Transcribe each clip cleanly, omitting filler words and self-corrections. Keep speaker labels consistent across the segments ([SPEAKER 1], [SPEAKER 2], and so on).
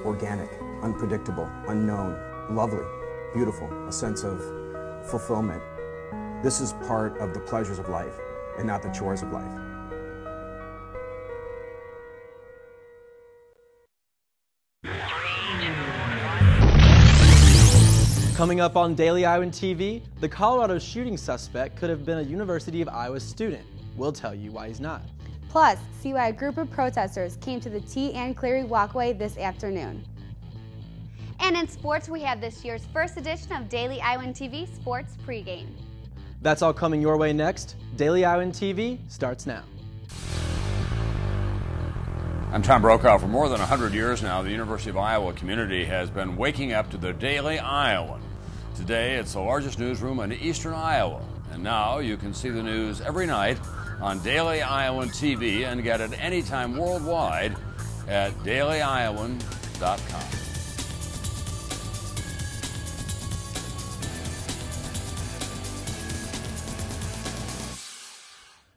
[SPEAKER 1] organic, unpredictable, unknown, lovely, beautiful, a sense of fulfillment. This is part of the pleasures of life and not the chores of life.
[SPEAKER 2] Coming up on Daily Iowan TV, the Colorado shooting suspect could have been a University of Iowa student. We'll tell you why he's not.
[SPEAKER 3] Plus, see why a group of protesters came to the T. Ann Cleary walkway this afternoon.
[SPEAKER 4] And in sports, we have this year's first edition of Daily Iowan TV Sports Pregame.
[SPEAKER 2] That's all coming your way next. Daily Iowan TV starts now.
[SPEAKER 5] I'm Tom Brokaw. For more than 100 years now, the University of Iowa community has been waking up to the Daily Iowan. Today, it's the largest newsroom in eastern Iowa. And now you can see the news every night on Daily Iowan TV and get it anytime worldwide at dailyiowan.com.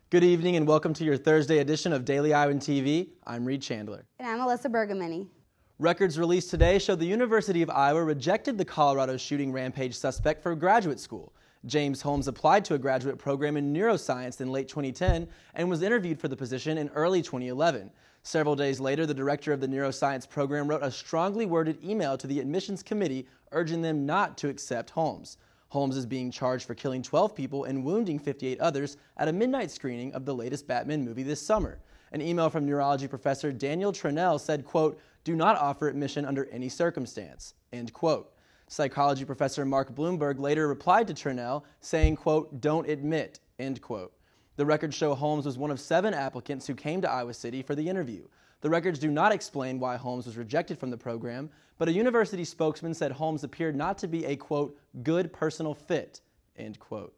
[SPEAKER 2] Good evening and welcome to your Thursday edition of Daily Iowan TV. I'm Reed Chandler.
[SPEAKER 3] And I'm Alyssa Bergamini.
[SPEAKER 2] Records released today show the University of Iowa rejected the Colorado shooting rampage suspect for graduate school. James Holmes applied to a graduate program in neuroscience in late 2010 and was interviewed for the position in early 2011. Several days later, the director of the neuroscience program wrote a strongly worded email to the admissions committee urging them not to accept Holmes. Holmes is being charged for killing 12 people and wounding 58 others at a midnight screening of the latest Batman movie this summer. An email from neurology professor Daniel Tranell said, quote, "Do not offer admission under any circumstance," end quote. Psychology professor Mark Bloomberg later replied to Tranell saying, quote, "Don't admit," end quote. The records show Holmes was one of 7 applicants who came to Iowa City for the interview. The records do not explain why Holmes was rejected from the program, but a university spokesman said Holmes appeared not to be a, quote, "good personal fit," end quote.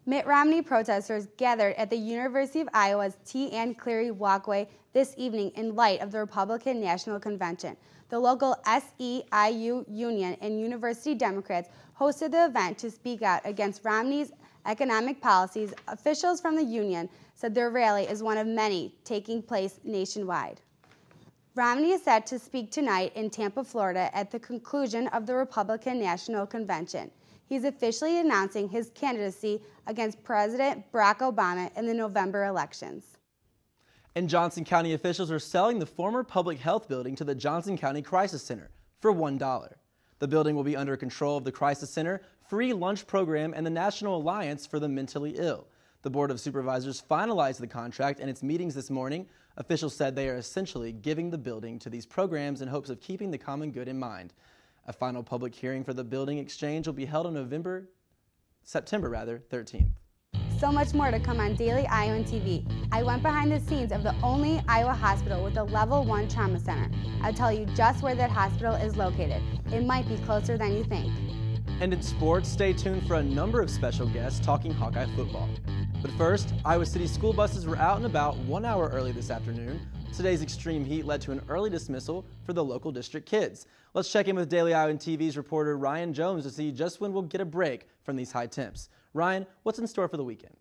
[SPEAKER 3] Mitt Romney protesters gathered at the University of Iowa's T. Ann Cleary walkway this evening in light of the Republican National Convention. The local SEIU union and university Democrats hosted the event to speak out against Romney's economic policies. Officials from the union said their rally is one of many taking place nationwide. Romney is set to speak tonight in Tampa, Florida at the conclusion of the Republican National Convention. He's officially announcing his candidacy against President Barack Obama in the November elections.
[SPEAKER 2] And Johnson County officials are selling the former public health building to the Johnson County Crisis Center for $1. The building will be under control of the Crisis Center, free lunch program, and the National Alliance for the Mentally Ill. The Board of Supervisors finalized the contract in its meetings this morning. Officials said they are essentially giving the building to these programs in hopes of keeping the common good in mind. A final public hearing for the building exchange will be held on September 13th.
[SPEAKER 3] So much more to come on Daily Iowan TV. I went behind the scenes of the only Iowa hospital with a Level 1 trauma center. I'll tell you just where that hospital is located. It might be closer than you think.
[SPEAKER 2] And in sports, stay tuned for a number of special guests talking Hawkeye football. But first, Iowa City school buses were out and about 1 hour early this afternoon. Today's extreme heat led to an early dismissal for the local district kids. Let's check in with Daily Iowan TV's reporter Ryan Jones to see just when we'll get a break from these high temps. Ryan, what's in store for the weekend?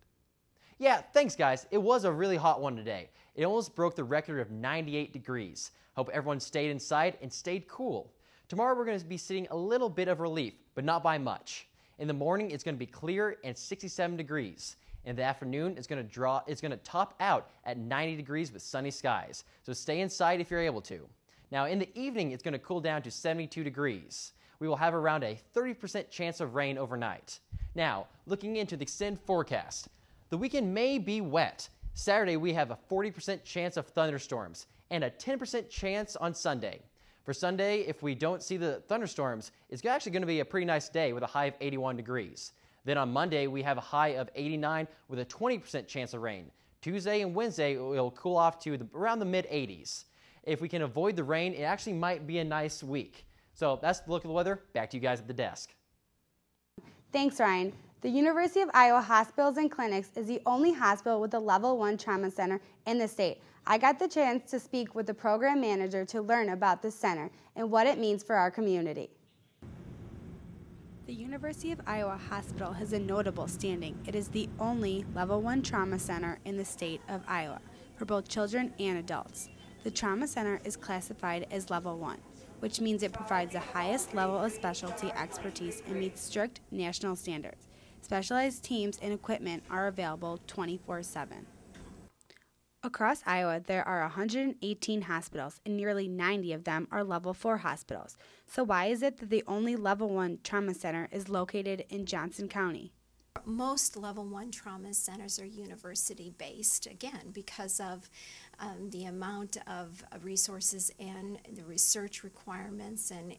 [SPEAKER 6] Yeah, thanks guys. It was a really hot one today. It almost broke the record of 98 degrees. Hope everyone stayed inside and stayed cool. Tomorrow we're going to be seeing a little bit of relief, but not by much. In the morning it's going to be clear and 67 degrees. In the afternoon it's going to top out at 90 degrees with sunny skies. So stay inside if you're able to. Now in the evening it's going to cool down to 72 degrees. We will have around a 30% chance of rain overnight. Now, looking into the extended forecast, the weekend may be wet. Saturday we have a 40% chance of thunderstorms and a 10% chance on Sunday. For Sunday, if we don't see the thunderstorms, it's actually going to be a pretty nice day with a high of 81 degrees. Then on Monday, we have a high of 89 with a 20% chance of rain. Tuesday and Wednesday, it'll cool off to around the mid-80s. If we can avoid the rain, it actually might be a nice week. So that's the look of the weather. Back to you guys at the desk.
[SPEAKER 3] Thanks, Ryan. The University of Iowa Hospitals and Clinics is the only hospital with a Level 1 trauma center in the state. I got the chance to speak with the program manager to learn about the center and what it means for our community. The University of Iowa Hospital has a notable standing. It is the only Level 1 trauma center in the state of Iowa for both children and adults. The Trauma Center is classified as Level 1, which means it provides the highest level of specialty expertise and meets strict national standards. Specialized teams and equipment are available 24/7. Across Iowa, there are 118 hospitals, and nearly 90 of them are Level 4 hospitals. So why is it that the only Level 1 trauma center is located in Johnson County?
[SPEAKER 7] Most Level 1 trauma centers are university-based, again, because of the amount of resources and the research requirements, and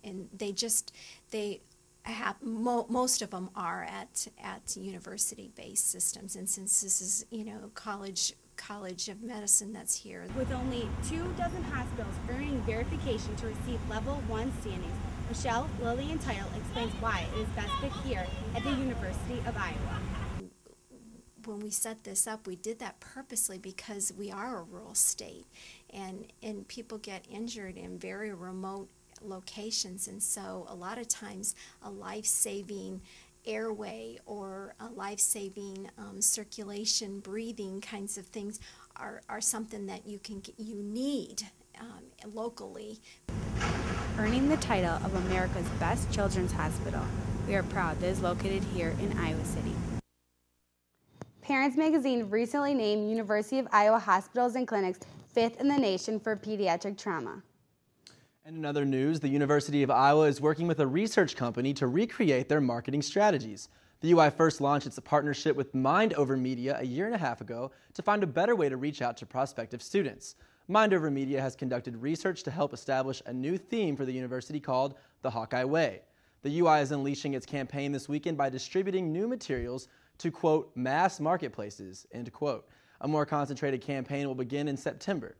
[SPEAKER 7] most of them are at university-based systems. And since this is, College of Medicine that's here.
[SPEAKER 3] With only 24 hospitals earning verification to receive Level 1 standings, Michelle, Lily, and Title explains why it is best fit here at the University of Iowa.
[SPEAKER 7] When we set this up, we did that purposely because we are a rural state, and people get injured in very remote locations, and so a lot of times a life-saving airway or a life-saving circulation, breathing kinds of things are something that you need locally.
[SPEAKER 3] Earning the title of America's best children's hospital, we are proud that it is located here in Iowa City. Parents Magazine recently named University of Iowa hospitals and clinics 5th in the nation for pediatric trauma.
[SPEAKER 2] And in other news, the University of Iowa is working with a research company to recreate their marketing strategies. The UI first launched its partnership with Mind Over Media a year and a half ago to find a better way to reach out to prospective students. Mind Over Media has conducted research to help establish a new theme for the university called the Hawkeye Way. The UI is unleashing its campaign this weekend by distributing new materials to, quote, mass marketplaces, end quote. A more concentrated campaign will begin in September.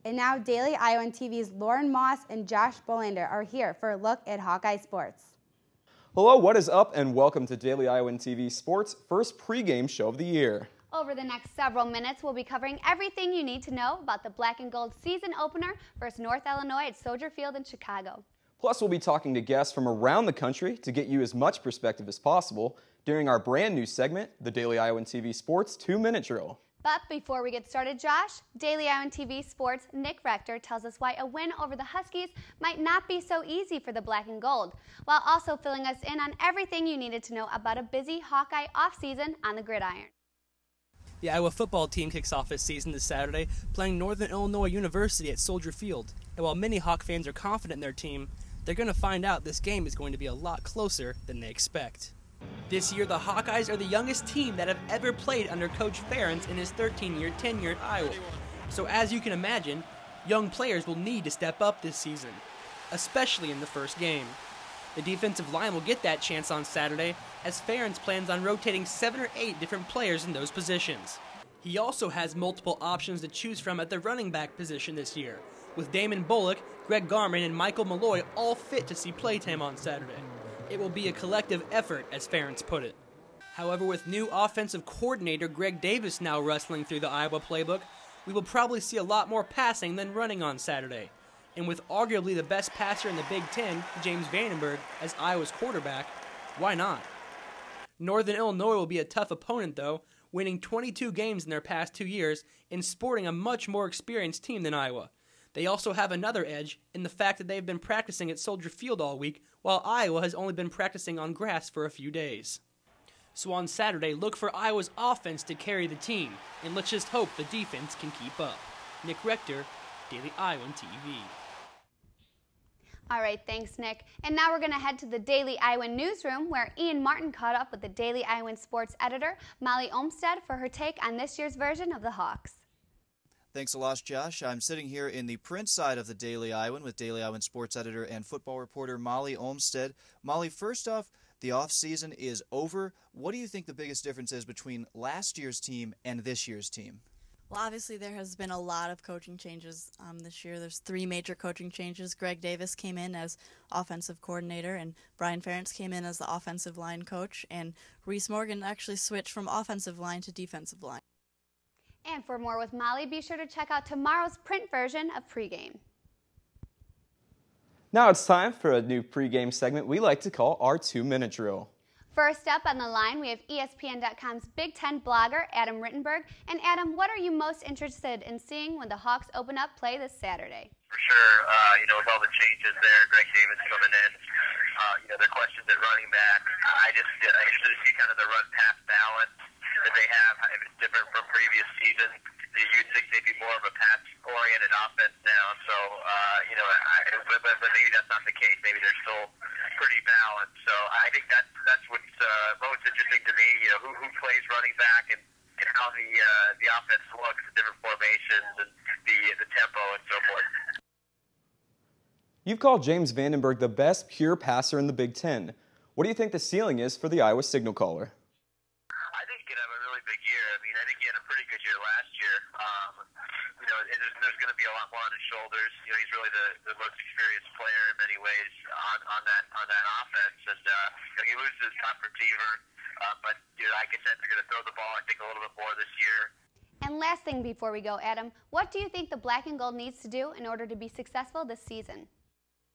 [SPEAKER 3] And now Daily Iowan TV's Lauren Moss and Josh Bolander are here for a look at Hawkeye sports.
[SPEAKER 8] Hello, what is up, and welcome to Daily Iowan TV Sports' first pregame show of the year.
[SPEAKER 4] Over the next several minutes, we'll be covering everything you need to know about the Black and Gold season opener versus North Illinois at Soldier Field in Chicago.
[SPEAKER 8] Plus, we'll be talking to guests from around the country to get you as much perspective as possible during our brand new segment, the Daily Iowan TV Sports 2-Minute Drill.
[SPEAKER 4] But before we get started, Josh, Daily Iowan TV Sports' Nick Rector tells us why a win over the Huskies might not be so easy for the Black and Gold, while also filling us in on everything you needed to know about a busy Hawkeye offseason on the gridiron.
[SPEAKER 9] The Iowa football team kicks off its season this Saturday, playing Northern Illinois University at Soldier Field. And while many Hawk fans are confident in their team, they're going to find out this game is going to be a lot closer than they expect. This year, the Hawkeyes are the youngest team that have ever played under Coach Ferentz in his 13-year tenure at Iowa. So as you can imagine, young players will need to step up this season, especially in the first game. The defensive line will get that chance on Saturday, as Ferentz plans on rotating 7 or 8 different players in those positions. He also has multiple options to choose from at the running back position this year, with Damon Bullock, Greg Garman, and Michael Malloy all fit to see playtime on Saturday. It will be a collective effort, as Ferentz put it. However, with new offensive coordinator Greg Davis now rustling through the Iowa playbook, we will probably see a lot more passing than running on Saturday. And with arguably the best passer in the Big Ten, James Vandenberg, as Iowa's quarterback, why not? Northern Illinois will be a tough opponent, though, winning 22 games in their past 2 years and sporting a much more experienced team than Iowa. They also have another edge in the fact that they've been practicing at Soldier Field all week, while Iowa has only been practicing on grass for a few days. So on Saturday, look for Iowa's offense to carry the team, and let's just hope the defense can keep up. Nick Rector, Daily Iowan TV.
[SPEAKER 4] All right, thanks, Nick. And now we're going to head to the Daily Iowan newsroom, where Ian Martin caught up with the Daily Iowan sports editor, Molly Olmstead, for her take on this year's version of the Hawks.
[SPEAKER 10] Thanks a lot, Josh. I'm sitting here in the print side of the Daily Iowan with Daily Iowan sports editor and football reporter Molly Olmstead. Molly, first off, the off-season is over. What do you think the biggest difference is between last year's team and this year's team?
[SPEAKER 11] Well, obviously there has been a lot of coaching changes this year. There's 3 major coaching changes. Greg Davis came in as offensive coordinator, and Brian Ferentz came in as the offensive line coach, and Reese Morgan actually switched from offensive line to defensive line.
[SPEAKER 4] And for more with Molly, be sure to check out tomorrow's print version of Pregame.
[SPEAKER 8] Now it's time for a new pregame segment we like to call our 2-Minute Drill.
[SPEAKER 4] First up on the line, we have ESPN.com's Big Ten blogger, Adam Rittenberg. And Adam, what are you most interested in seeing when the Hawks open up play this Saturday?
[SPEAKER 12] For sure, with all the changes there, Greg Davis coming in, the questions at running back. I'm interested to see kind of the run-pass balance that they have. If it's different from previous seasons, you'd think they'd be more of a pass-oriented offense now. So, but maybe that's not the case. Maybe they're still pretty balanced. So I think that's what's most interesting to me. Who plays running back and how the offense looks, the different formations and the tempo and so forth.
[SPEAKER 8] You've called James Vandenberg the best pure passer in the Big Ten. What do you think the ceiling is for the Iowa signal caller?
[SPEAKER 12] I think he could have a really big year. I mean, I think he had a pretty good year last year. There's going to be a lot more on his shoulders. He's really the most experienced player in many ways on that offense, and he loses his top receiver. But like I said, they're going to throw the ball, I think, a little bit more this year.
[SPEAKER 4] And last thing before we go, Adam, what do you think the Black and Gold needs to do in order to be successful this season?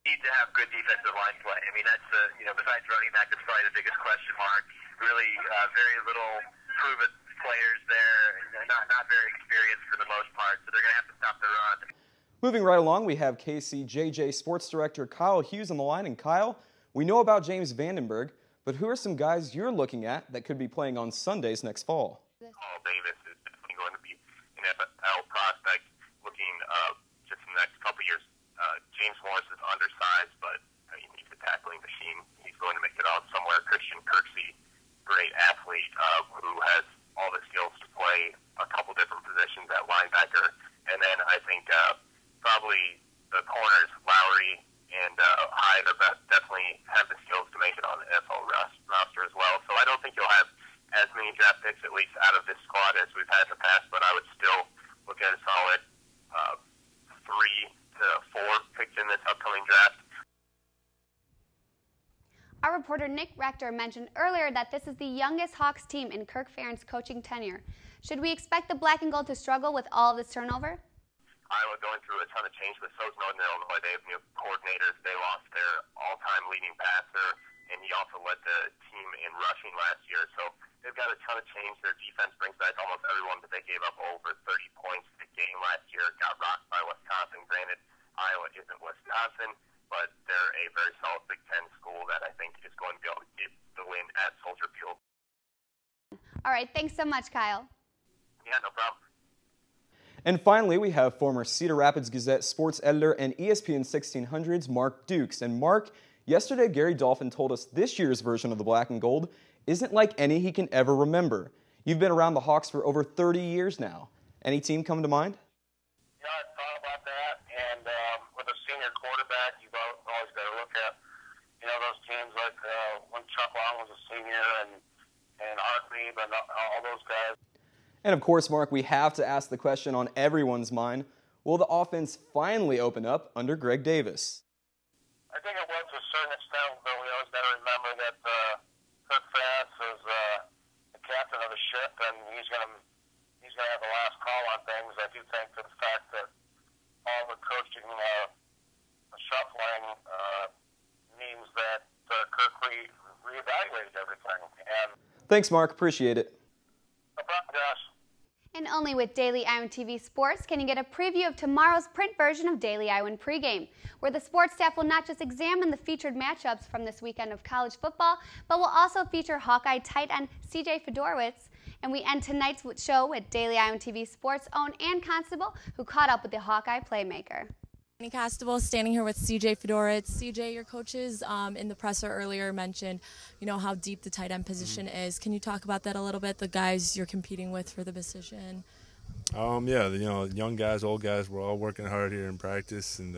[SPEAKER 12] Need to have good defensive line play. I mean, that's besides running back, that's probably the biggest question mark. Really, very little proven players there, not very experienced for the most part, so they're going to have to stop the run.
[SPEAKER 8] Moving right along, we have KCJJ Sports Director Kyle Hughes on the line. And Kyle, we know about James Vandenberg, but who are some guys you're looking at that could be playing on Sundays next fall?
[SPEAKER 12] Paul Davis is definitely going to be an NFL prospect looking just in the next couple years. James Morris is undersized, but he's a tackling machine. He's going to make it out somewhere. Christian Kirksey, great athlete who has all the skills to play a couple different positions at linebacker. And then I think probably the corners, Lowry and Hyde, definitely have the skills to make it on the NFL roster as well. So I don't think you'll have as many draft picks, at least out of this squad, as we've had in the past, but I would still look at a solid 3 to 4 picks in this upcoming draft.
[SPEAKER 4] Our reporter Nick Rector mentioned earlier that this is the youngest Hawks team in Kirk Ferentz' coaching tenure. Should we expect the Black and Gold to struggle with all of this turnover?
[SPEAKER 12] Iowa going through a ton of change, but so is Northern Illinois. They have new coordinators. They lost their all-time leading passer, and he also led the team in rushing last year. So they've got a ton of change. Their defense brings back almost everyone, but they gave up over 30 points a game last year. Got rocked by Wisconsin. Granted, Iowa isn't Wisconsin, but they're a very solid Big Ten school that I think is going to be able to get the win at Soldier Field.
[SPEAKER 4] All right, thanks so much, Kyle.
[SPEAKER 12] Yeah, no problem.
[SPEAKER 8] And finally, we have former Cedar Rapids Gazette sports editor and ESPN 1600's Mark Dukes. And Mark, yesterday Gary Dolphin told us this year's version of the Black and Gold isn't like any he can ever remember. You've been around the Hawks for over 30 years now. Any team come to mind?
[SPEAKER 12] Yeah, I thought about that, and with a senior quarterback, you've always got to look at, those teams like when Chuck Long was a senior and Hartley and all those guys.
[SPEAKER 8] And of course, Mark, we have to ask the question on everyone's mind, will the offense finally open up under Greg Davis?
[SPEAKER 12] I think it will to a certain extent, but we always got to remember that Kirk Ferentz is the captain of the ship, and he's going to have the last call on things. I do think that the fact that all the coaching shuffling means that Kirk reevaluated everything. And
[SPEAKER 8] thanks, Mark. Appreciate it.
[SPEAKER 12] No problem, Josh.
[SPEAKER 4] And only with Daily Iowan TV Sports can you get a preview of tomorrow's print version of Daily Iowan pregame, where the sports staff will not just examine the featured matchups from this weekend of college football, but will also feature Hawkeye tight end C.J. Fedorowicz. And we end tonight's show with Daily Iowan TV Sports' own Ann Constable, who caught up with the Hawkeye playmaker.
[SPEAKER 13] Annie Constable standing here with C.J. Fedorowicz. C.J., your coaches in the presser earlier mentioned, how deep the tight end position is. Can you talk about that a little bit, the guys you're competing with for the position?
[SPEAKER 14] Yeah, young guys, old guys, we're all working hard here in practice, and,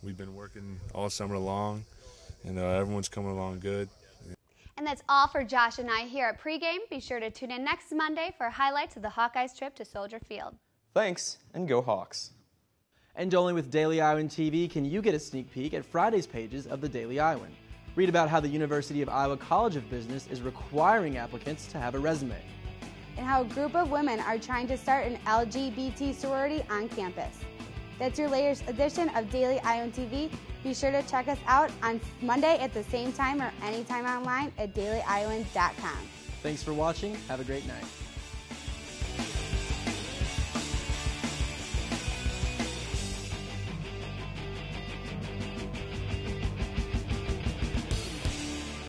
[SPEAKER 14] we've been working all summer long, and everyone's coming along good.
[SPEAKER 4] And that's all for Josh and I here at pregame. Be sure to tune in next Monday for highlights of the Hawkeyes' trip to Soldier Field.
[SPEAKER 8] Thanks, and go Hawks.
[SPEAKER 2] And only with Daily Iowan TV can you get a sneak peek at Friday's pages of the Daily Iowan. Read about how the University of Iowa College of Business is requiring applicants to have a resume.
[SPEAKER 3] And how a group of women are trying to start an LGBT sorority on campus. That's your latest edition of Daily Iowan TV. Be sure to check us out on Monday at the same time or anytime online at dailyiowan.com.
[SPEAKER 2] Thanks for watching. Have a great night.